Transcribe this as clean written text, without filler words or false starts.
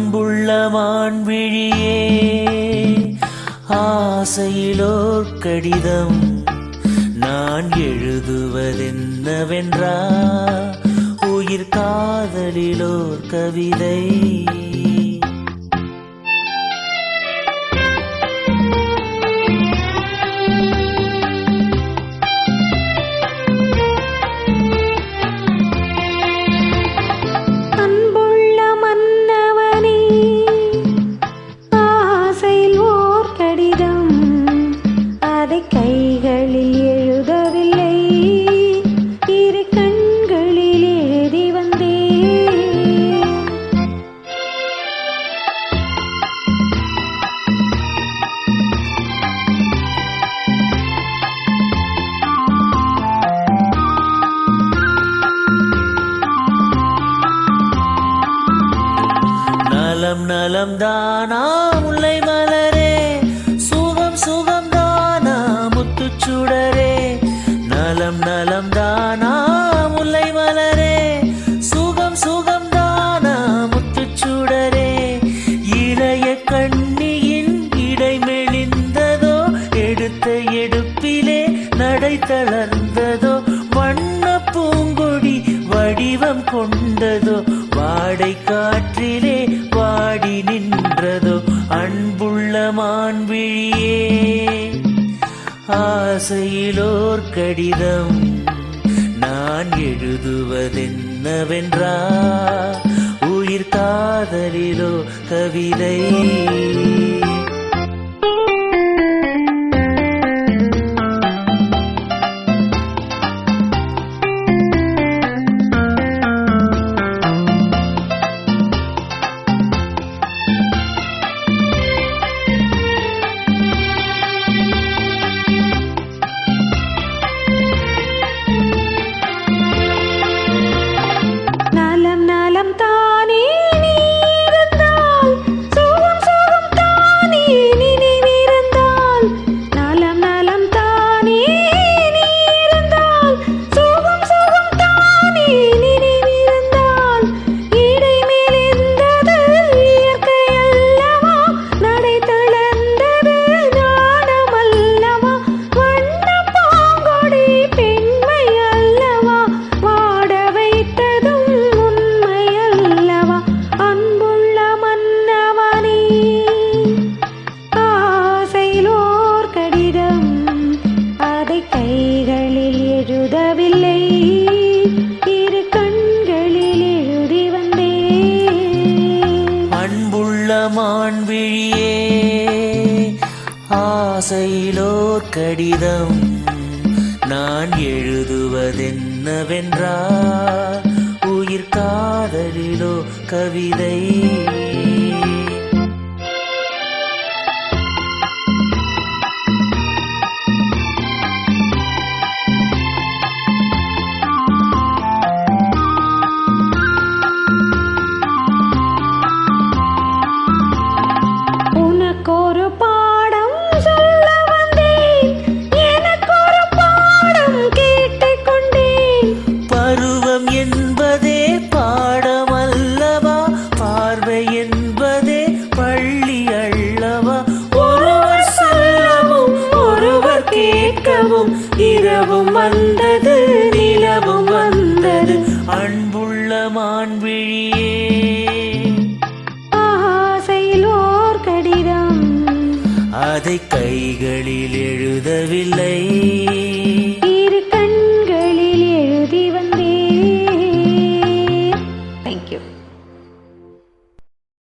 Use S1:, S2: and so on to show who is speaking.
S1: அன்புள்ள மான்விழியே ஆசையிலோர் கடிதம் நான் எழுதுவதென்னவென்றா உயிர் காதலிலோர் கவிதை.
S2: கைகளில் எழுதவில்லை, இரு கண்களில் எழுதி வந்தேன்.
S1: நலம் நலம் தானா முல்லை மலரே, சுகம் சுகம் தானா முத்துச்சுடரே. நலம் நலம் தானா முல்லை மலரே, சுகம் சுகம் தானா முத்துச்சுடரே. இளைய கண்ணியின் இடை மெலிந்ததோ, எடுத்த எடுப்பிலே நடை தளர்ந்ததோ. வண்ண பூங்கொடி வடிவம் கொண்டதோ, வாடை காற்றிலே வாடி நின்றதோ. அன்புள்ள மான்விழியே ஆசையிலோர் கடிதம் நான் எழுதுவதென்னவென்றா உயிர் காதலிலோ கவிதை.
S2: கைகளில் எழுதவில்லை, இரு கண்களில் எழுதி வந்தேன்.
S1: அன்புள்ள மான்விழியே ஆசையிலோர் கடிதம் நான் எழுதுவதென்னவென்றா உயிர் காதலிலோ கவிதை.
S2: ஒரு பாடம் சொல்ல வந்தேன், எனக்கு ஒரு பாடம் கேட்டுக்கொண்டேன்.
S1: பருவம் என்பதே பாடம் அல்லவா, பார்வை என்பதே பள்ளி அல்லவா. ஒருவர் சொல்லவும் ஒருவர் கேட்கவும், இரவும் வந்தது நிலவும் வந்தது. அன்புள்ள மான்விழியே
S2: கடிதம்
S1: அதை கைகளில் எழுதவில்லை,